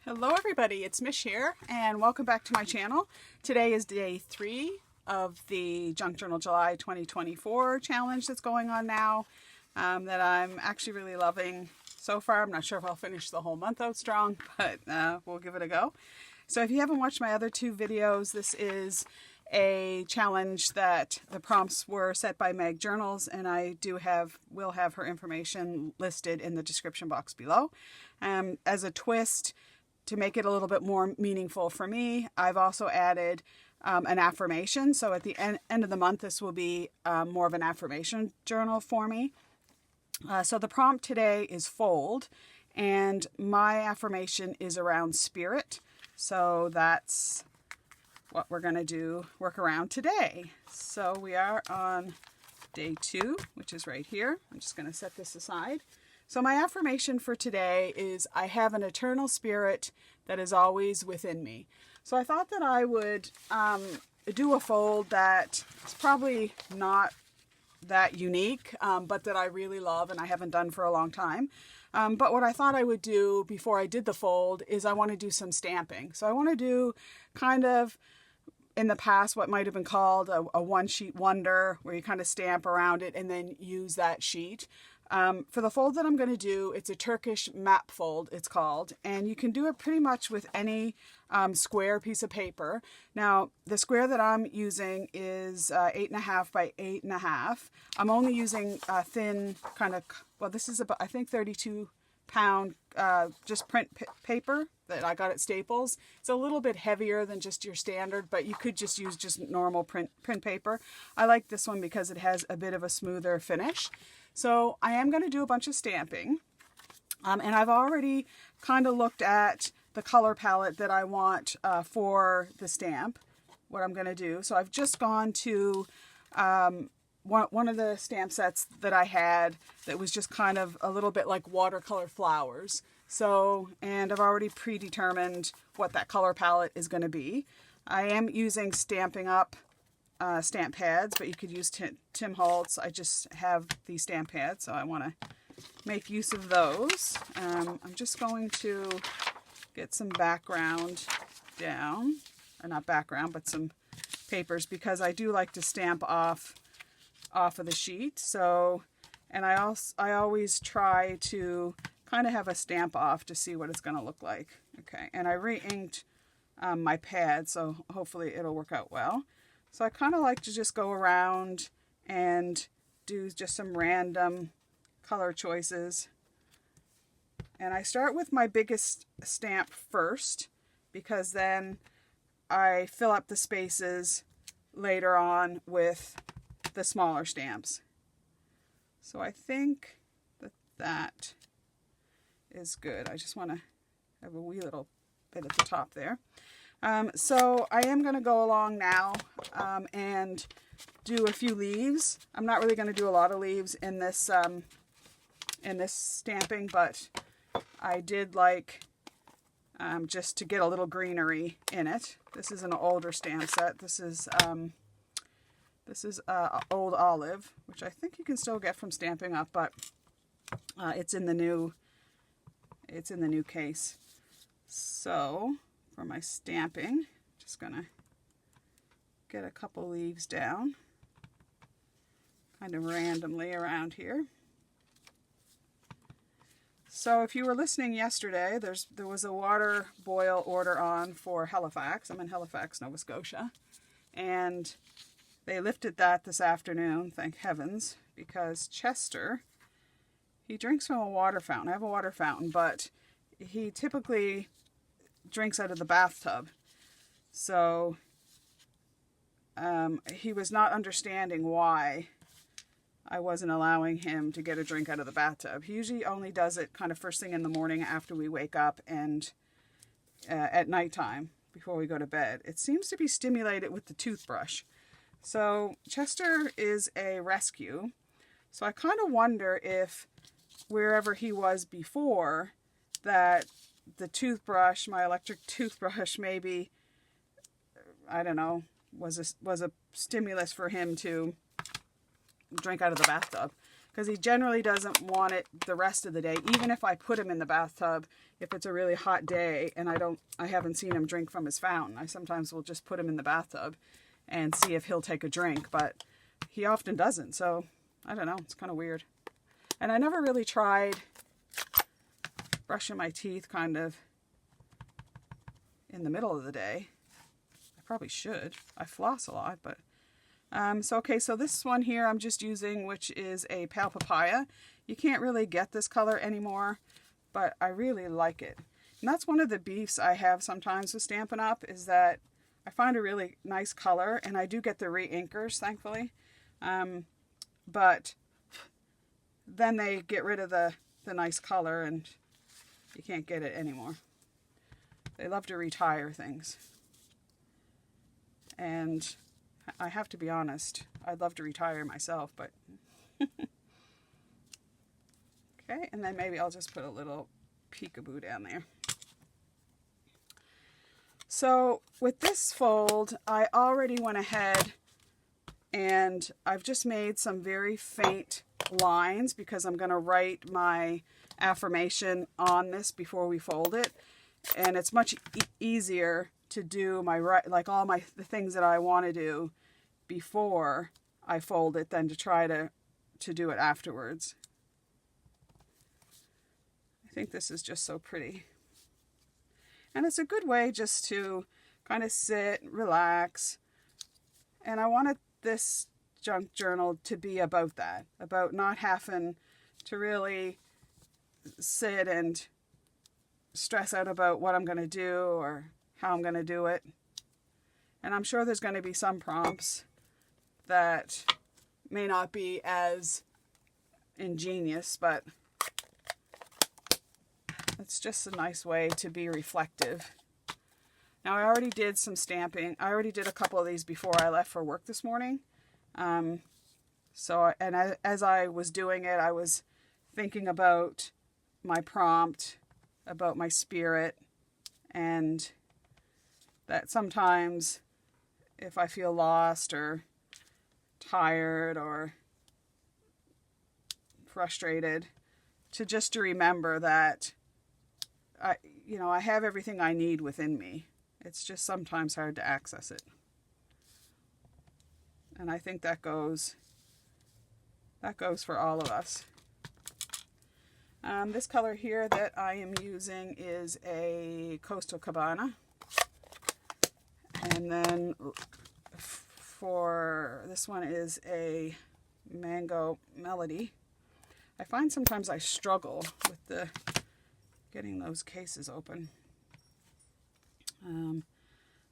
Hello everybody, it's Mich here and welcome back to my channel. Today is day 3 of the Junk Journal July 2024 challenge that's going on now that I'm actually really loving so far. I'm not sure if I'll finish the whole month out strong, but we'll give it a go. So if you haven't watched my other 2 videos, this is a challenge that the prompts were set by Meg Journals, and I will have her information listed in the description box below. As a twist, to make it a little bit more meaningful for me, I've also added an affirmation. So at the end of the month, this will be more of an affirmation journal for me. So the prompt today is fold, and my affirmation is around spirit. So that's what we're going to work around today. So we are on day 2, which is right here. I'm just going to set this aside. So my affirmation for today is, I have an eternal spirit that is always within me. So I thought that I would do a fold that is probably not that unique, but that I really love and I haven't done for a long time. But what I thought I would do before I did the fold is I want to do some stamping. So I want to do kind of, in the past, what might have been called a one-sheet wonder, where you kind of stamp around it and then use that sheet. For the fold that I'm going to do, it's a Turkish Map Fold, it's called, and you can do it pretty much with any square piece of paper. Now, the square that I'm using is 8.5 by 8.5. I'm only using thin kind of, well, this is about, I think, 32-pound just print paper that I got at Staples. It's a little bit heavier than just your standard, but you could just use just normal print paper. I like this one because it has a bit of a smoother finish. So I am going to do a bunch of stamping, and I've already kind of looked at the color palette that I want for the stamp, what I'm going to do. So I've just gone to one of the stamp sets that I had that was just kind of a little bit like watercolor flowers. So, and I've already predetermined what that color palette is going to be. I am using Stampin' Up! Stamp pads, but you could use Tim Holtz. I just have these stamp pads, so I want to make use of those. I'm just going to get some background down, or not background, but some papers, because I do like to stamp off of the sheet. So, and I always try to kind of have a stamp off to see what it's going to look like. Okay, and I re-inked my pad, so hopefully it'll work out well. So I kind of like to just go around and do just some random color choices. And I start with my biggest stamp first, because then I fill up the spaces later on with the smaller stamps. So I think that is good. I just want to have a wee little bit at the top there. So I am going to go along now and do a few leaves. I'm not really going to do a lot of leaves in this stamping, but I did like just to get a little greenery in it. This is an older stamp set. This is Old Olive, which I think you can still get from Stampin' Up, but it's in the new case. So for my stamping, just gonna get a couple leaves down kind of randomly around here. So if you were listening yesterday, there was a water boil order on for Halifax. I'm in Halifax, Nova Scotia, and they lifted that this afternoon, thank heavens, because Chester, he drinks from a water fountain. I have a water fountain, but he typically drinks out of the bathtub. So he was not understanding why I wasn't allowing him to get a drink out of the bathtub. He usually only does it kind of first thing in the morning after we wake up, and at nighttime before we go to bed. It seems to be stimulated with the toothbrush. So Chester is a rescue. So I kind of wonder if wherever he was before, that the toothbrush, my electric toothbrush, maybe, I don't know, was a stimulus for him to drink out of the bathtub. because he generally doesn't want it the rest of the day. Even if I put him in the bathtub, if it's a really hot day and I haven't seen him drink from his fountain, I sometimes will just put him in the bathtub and see if he'll take a drink, but he often doesn't. So I don't know, it's kind of weird. And I never really tried brushing my teeth kind of in the middle of the day. I probably should. I floss a lot, but so this one here I'm just using, which is a pale papaya. You can't really get this color anymore, but I really like it. And that's one of the beefs I have sometimes with Stampin' Up! Is that I find a really nice color, and I do get the re-inkers, thankfully. But then they get rid of the nice color, and you can't get it anymore. They love to retire things. And I have to be honest, I'd love to retire myself, but... Okay, and then maybe I'll just put a little peekaboo down there. So with this fold, I already went ahead and I've just made some very faint lines because I'm going to write my affirmation on this before we fold it. And it's much easier to do the things that I want to do before I fold it than to try to do it afterwards. I think this is just so pretty. And it's a good way just to kind of sit, relax. And I wanted this junk journal to be about that, about not having to really sit and stress out about what I'm going to do or how I'm going to do it. And I'm sure there's going to be some prompts that may not be as ingenious, but it's just a nice way to be reflective. Now I already did some stamping. I already did a couple of these before I left for work this morning. As I was doing it, I was thinking about my prompt, about my spirit, and that sometimes if I feel lost or tired or frustrated, to remember that I have everything I need within me. It's just sometimes hard to access it. And I think that goes for all of us. This color here that I am using is a Coastal Cabana. And then for this one is a Mango Melody. I find sometimes I struggle with getting those cases open.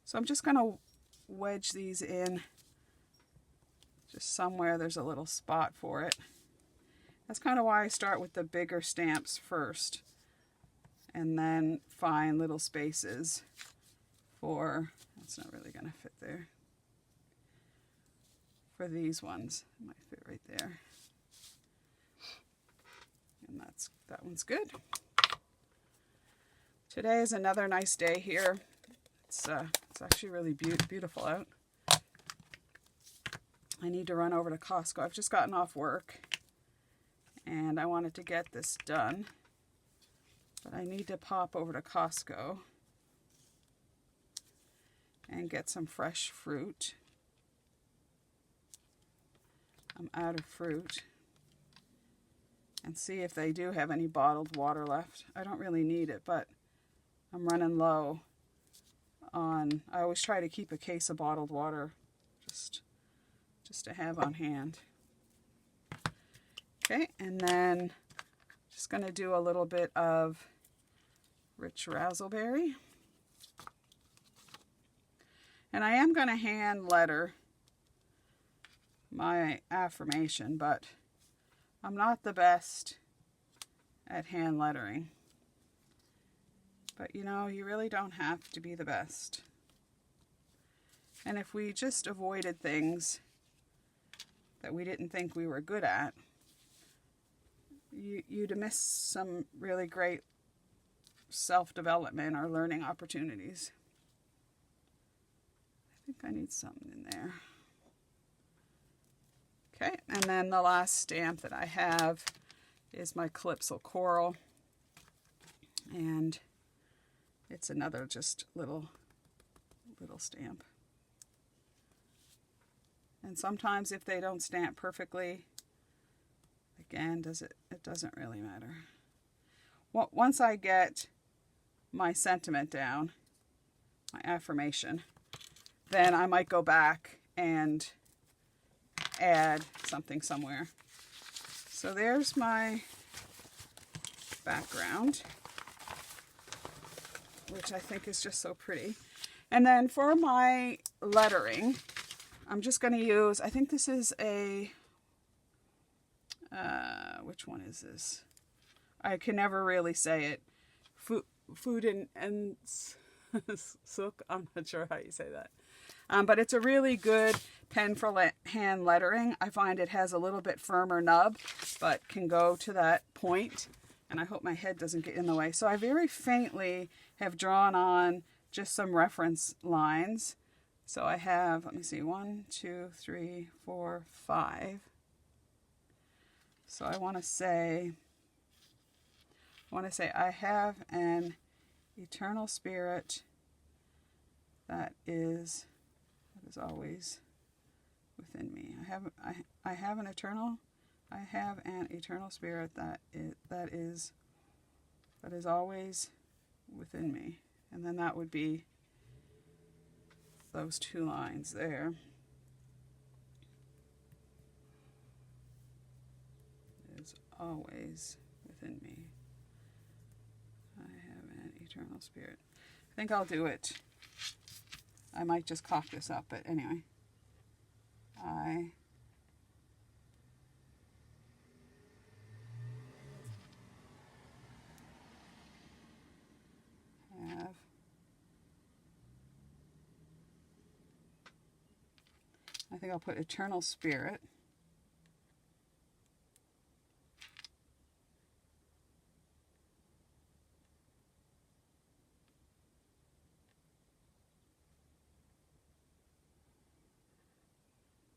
So I'm just going to wedge these in just somewhere there's a little spot for it. That's kind of why I start with the bigger stamps first and then find little spaces for, that's not really going to fit there, for these ones. It might fit right there. And that one's good. Today is another nice day here. It's actually really beautiful out. I need to run over to Costco. I've just gotten off work and I wanted to get this done, but I need to pop over to Costco and get some fresh fruit. I'm out of fruit. And see if they do have any bottled water left. I don't really need it, but I'm running low on, I always try to keep a case of bottled water just to have on hand. Okay, and then just going to do a little bit of rich razzleberry. And I am going to hand letter my affirmation, but I'm not the best at hand lettering. But you know, you really don't have to be the best. And if we just avoided things that we didn't think we were good at, you'd miss some really great self-development or learning opportunities. I think I need something in there. Okay, and then the last stamp that I have is my Calypso Coral, and it's another just little stamp. And sometimes if they don't stamp perfectly, again, it doesn't really matter. Well, once I get my sentiment down, my affirmation, then I might go back and add something somewhere. So there's my background, which I think is just so pretty. And then for my lettering, I'm just going to use, I think this is a, which one is this? I can never really say it. Food and Sook, I'm not sure how you say that. But it's a really good pen for hand lettering. I find it has a little bit firmer nub, but can go to that point. And I hope my head doesn't get in the way. So I very faintly have drawn on just some reference lines. So I have, let me see, 1, 2, 3, 4, 5. So I want to say I have an eternal spirit that is always within me. I have an eternal spirit that is always within me. And then that would be those two lines there. Is always within me. I have an eternal spirit. I think I'll do it. I might just cough this up, but anyway. I have I think I'll put eternal spirit.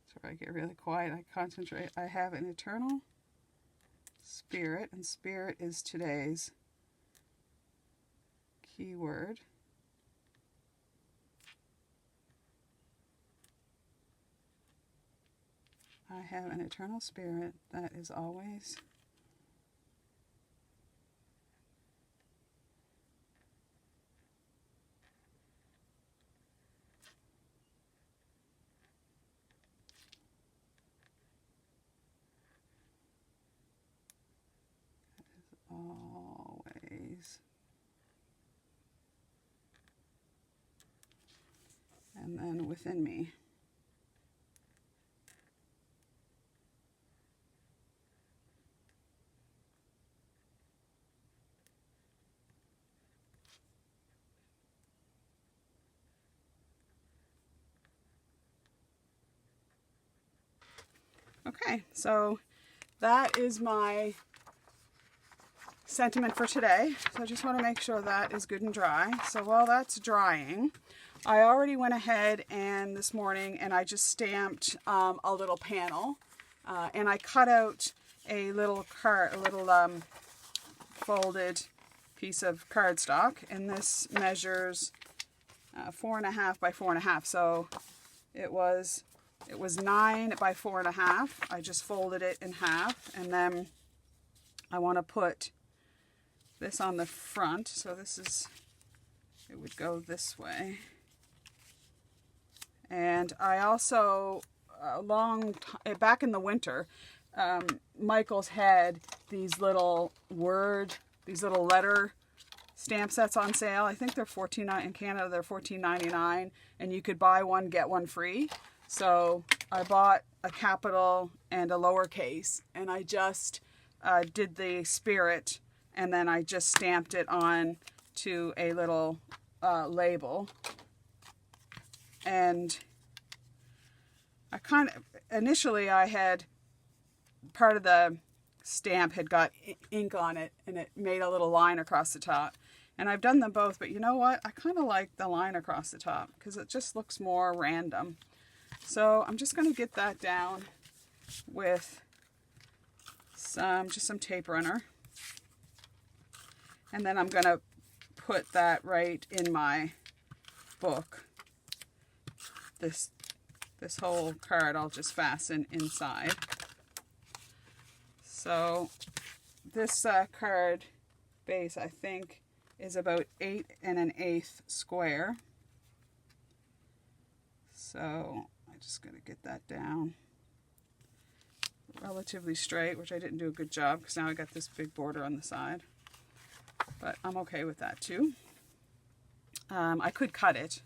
So I get really quiet, I concentrate. I have an eternal spirit, and spirit is today's key word. I have an eternal spirit that is always always, and then within me. Okay, so that is my sentiment for today. So I just want to make sure that is good and dry. So while that's drying, I already went ahead and this morning and I just stamped a little panel, and I cut out a little folded piece of cardstock, and this measures 4.5 by 4.5. So it was 9 by 4.5. I just folded it in half, and then I want to put this on the front. So it would go this way. And I also, back in the winter, Michael's had these little letter stamp sets on sale. I think they're $14.99 in Canada. They're $14.99, and you could buy one get one free. So I bought a capital and a lowercase, and I just did the spirit, and then I just stamped it on to a little label. And I initially I had part of the stamp had got ink on it, and it made a little line across the top. And I've done them both, but you know what? I kind of like the line across the top because it just looks more random. So I'm just going to get that down with just some tape runner. And then I'm going to put that right in my book. This whole card I'll just fasten inside. So this card base, I think, is about 8 1/8 square. So I'm just going to get that down relatively straight, which I didn't do a good job because now I got this big border on the side. But I'm okay with that too. I could cut it,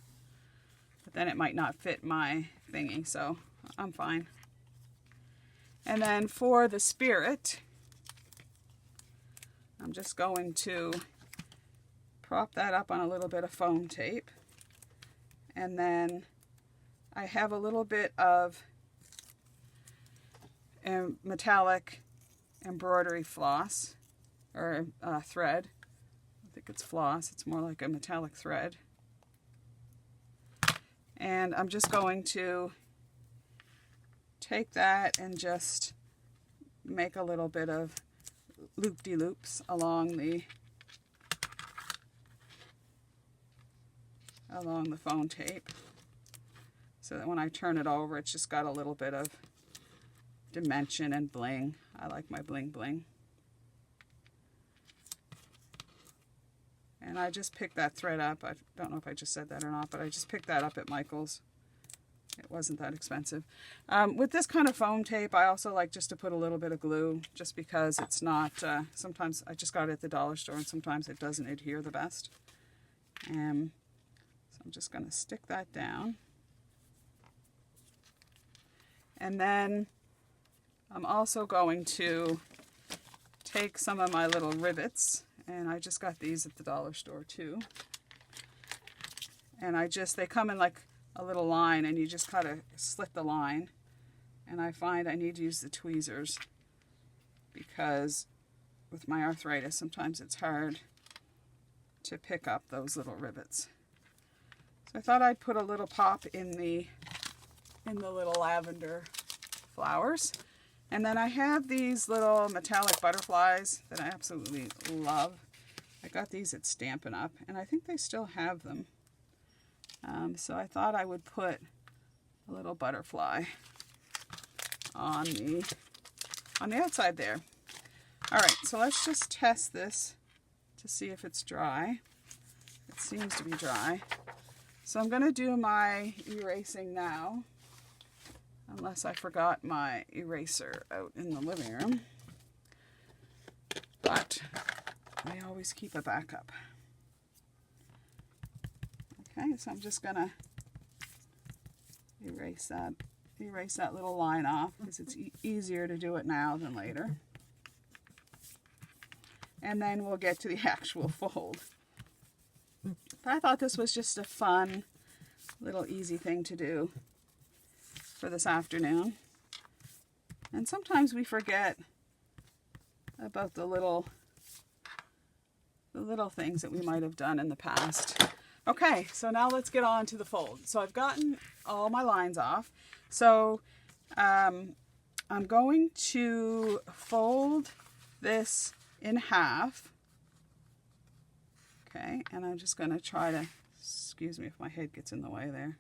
but then it might not fit my thingy, so I'm fine. And then for the spirit, I'm just going to prop that up on a little bit of foam tape. And then I have a little bit of metallic embroidery floss, or thread. I think it's floss, it's more like a metallic thread. And I'm just going to take that and just make a little bit of loop-de-loops along the foam tape, so that when I turn it over, it's just got a little bit of dimension and bling. I like my bling bling. And I just picked that thread up. I don't know if I just said that or not, but I just picked that up at Michael's. It wasn't that expensive. With this kind of foam tape, I also like just to put a little bit of glue, just because it's not, sometimes I just got it at the dollar store and sometimes it doesn't adhere the best. So I'm just going to stick that down. And then I'm also going to take some of my little rivets, and I just got these at the dollar store too. And they come in like a little line, and you just kind of slit the line. And I find I need to use the tweezers because with my arthritis, sometimes it's hard to pick up those little rivets. So I thought I'd put a little pop in the little lavender flowers. And then I have these little metallic butterflies that I absolutely love. I got these at Stampin' Up, and I think they still have them. So I thought I would put a little butterfly on the outside there. All right, so let's just test this to see if it's dry. It seems to be dry. So I'm going to do my erasing now, unless I forgot my eraser out in the living room. But I always keep a backup. Okay, so I'm just going to erase that little line off, because it's easier to do it now than later. And then we'll get to the actual fold. But I thought this was just a fun, little easy thing to do for this afternoon. And sometimes we forget about the little things that we might have done in the past. Okay, so now let's get on to the fold. So I've gotten all my lines off. So I'm going to fold this in half. Okay, and I'm just going to try to, excuse me if my head gets in the way there.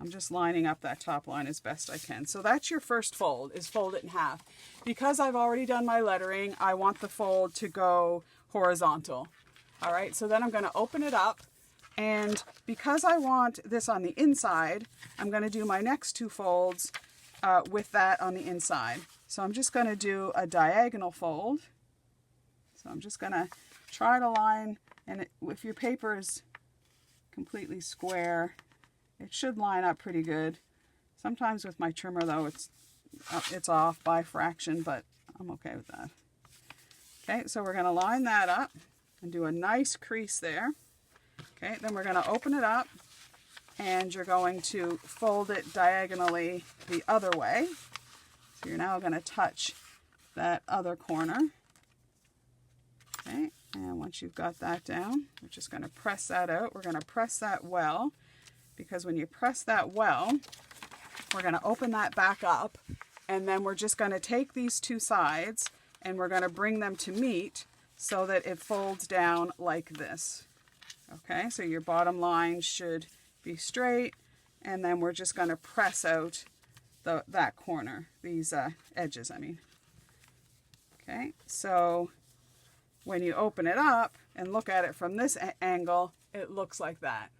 I'm just lining up that top line as best I can. So that's your first fold, is fold it in half. Because I've already done my lettering, I want the fold to go horizontal. All right, so then I'm going to open it up. And because I want this on the inside, I'm going to do my next two folds with that on the inside. So I'm just going to do a diagonal fold. So I'm just going to try to line, and if your paper is completely square, it should line up pretty good. Sometimes with my trimmer though, it's off by fraction, but I'm okay with that. Okay, so we're going to line that up and do a nice crease there. Okay, then we're going to open it up, and you're going to fold it diagonally the other way. So you're now going to touch that other corner. Okay, and once you've got that down, we're just going to press that out. We're going to press that well, because when you press that well, we're going to open that back up, And then we're just going to take these two sides and we're going to bring them to meet so that it folds down like this. Okay, so your bottom line should be straight, and then we're just going to press out that corner, these edges, I mean. Okay, so when you open it up and look at it from this angle, it looks like that.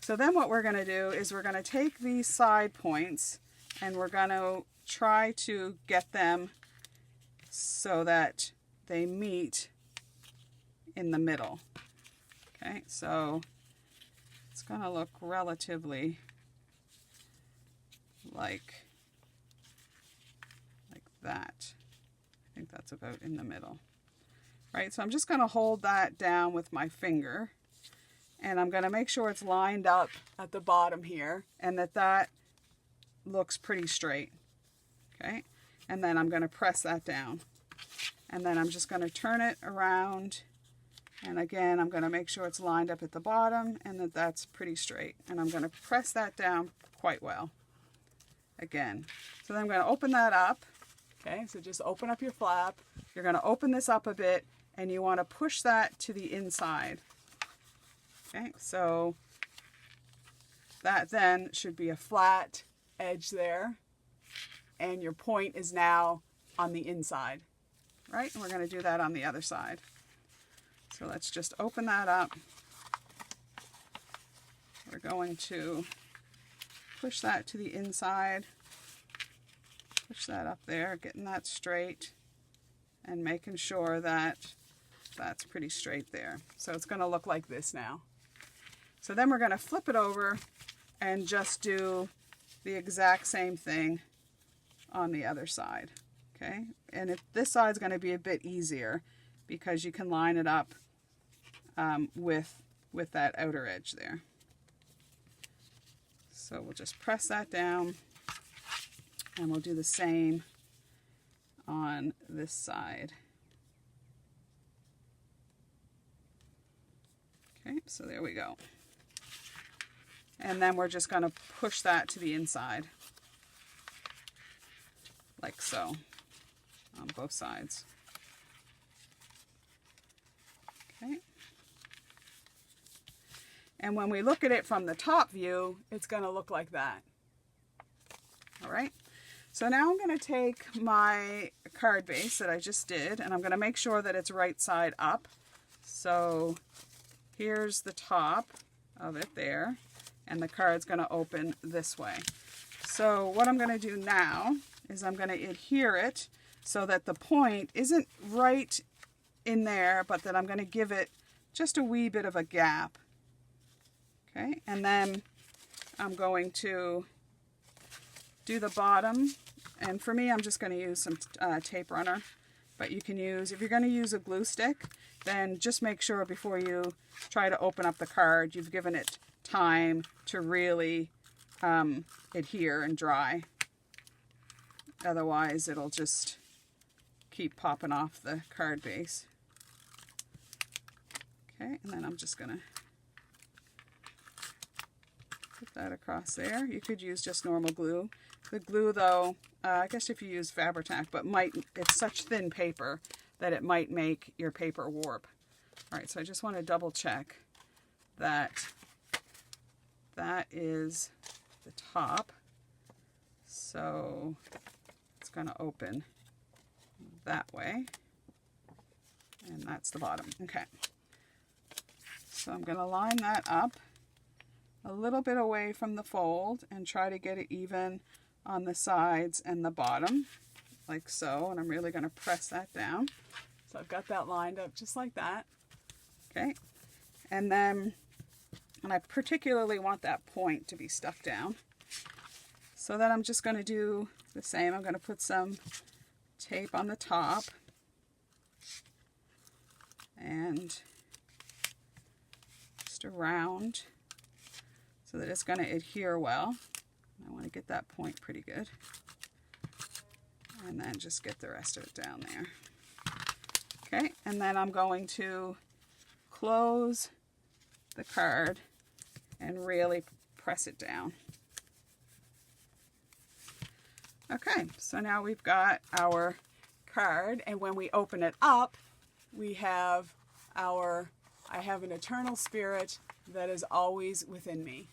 So then what we're going to do is we're going to take these side points and we're going to try to get them so that they meet in the middle. Okay, so it's going to look relatively like that. I think that's about in the middle. Right, so I'm just going to hold that down with my finger, and I'm going to make sure it's lined up at the bottom here and that looks pretty straight. Okay, and then I'm going to press that down, and then I'm just going to turn it around, and again I'm going to make sure it's lined up at the bottom and that's pretty straight, and I'm going to press that down quite well again. So then I'm going to open that up. Okay, so just open up your flap. You're going to open this up a bit and you want to push that to the inside. Okay, so that then should be a flat edge there, and your point is now on the inside, right? And we're going to do that on the other side. So let's just open that up. We're going to push that to the inside, push that up there, getting that straight and making sure that that's pretty straight there. So it's going to look like this now. So then we're going to flip it over and just do the exact same thing on the other side. Okay, and this side's going to be a bit easier because you can line it up with that outer edge there. So we'll just press that down, and we'll do the same on this side. Okay, so there we go. And then we're just going to push that to the inside, like so, on both sides. Okay. And when we look at it from the top view, it's going to look like that. All right. So now I'm going to take my card base that I just did, and I'm going to make sure that it's right side up. So here's the top of it there, and the card's going to open this way. So what I'm going to do now is I'm going to adhere it so that the point isn't right in there, but that I'm going to give it just a wee bit of a gap. Okay, and then I'm going to do the bottom, and for me I'm just going to use some tape runner, but you can use, if you're going to use a glue stick, then just make sure before you try to open up the card you've given it time to really adhere and dry. Otherwise it'll just keep popping off the card base. Okay, and then I'm just going to put that across there. You could use just normal glue. The glue though, I guess if you use Fabri-Tac, but it's such thin paper that it might make your paper warp. Alright, so I just want to double check that that is the top. So it's going to open that way, and that's the bottom. Okay, so I'm going to line that up a little bit away from the fold and try to get it even on the sides and the bottom, like so, and I'm really going to press that down. So I've got that lined up just like that. Okay, and I particularly want that point to be stuck down. So then I'm just going to do the same. I'm going to put some tape on the top and just around so that it's going to adhere well. I want to get that point pretty good. And then just get the rest of it down there. Okay, and then I'm going to close the card and really press it down. Okay, so now we've got our card, and when we open it up, we have our, I have an eternal spirit that is always within me.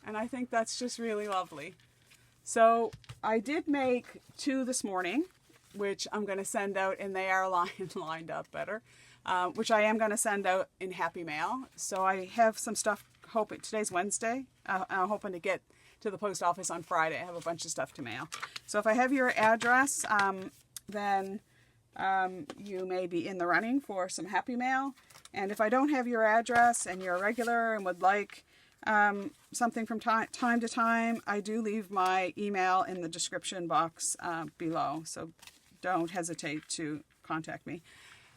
And I think that's just really lovely. So I did make 2 this morning, which I'm going to send out, and they are lined up better, which I am going to send out in Happy Mail. So I have some stuff, today's Wednesday, I'm hoping to get to the post office on Friday. I have a bunch of stuff to mail. So if I have your address, then you may be in the running for some Happy Mail. And if I don't have your address and you're a regular and would like something from time to time, I do leave my email in the description box below. So don't hesitate to contact me.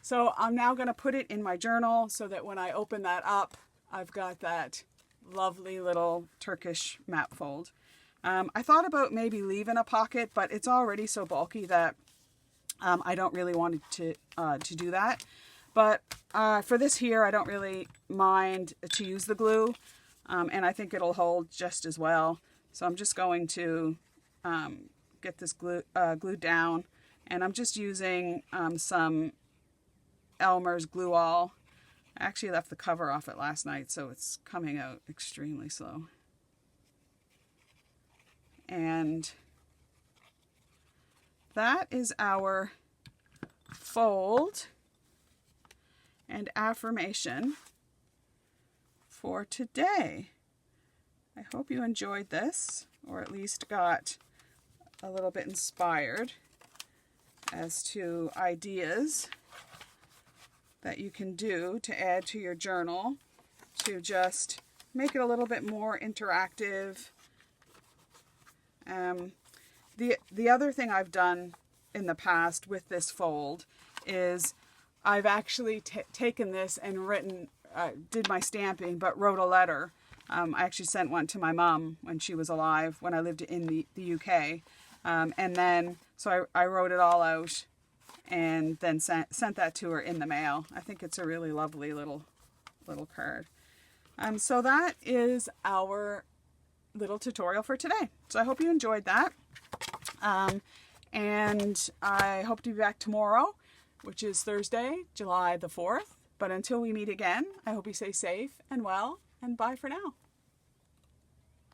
So I'm now going to put it in my journal so that when I open that up, I've got that lovely little Turkish map fold. I thought about maybe leaving a pocket, but it's already so bulky that I don't really want to do that. But for this here, I don't really mind to use the glue, and I think it'll hold just as well. So I'm just going to get this glued down, and I'm just using some Elmer's Glue All. I actually left the cover off it last night, so it's coming out extremely slow. And that is our fold and affirmation for today. I hope you enjoyed this, or at least got a little bit inspired as to ideas that you can do to add to your journal to just make it a little bit more interactive. The other thing I've done in the past with this fold is I've actually taken this and written, did my stamping, but wrote a letter. I actually sent one to my mom when she was alive, when I lived in the UK. And then, so I wrote it all out and then sent that to her in the mail. I think it's a really lovely little card. So that is our little tutorial for today. So I hope you enjoyed that. And I hope to be back tomorrow, which is Thursday, July the 4th. But until we meet again, I hope you stay safe and well, and bye for now.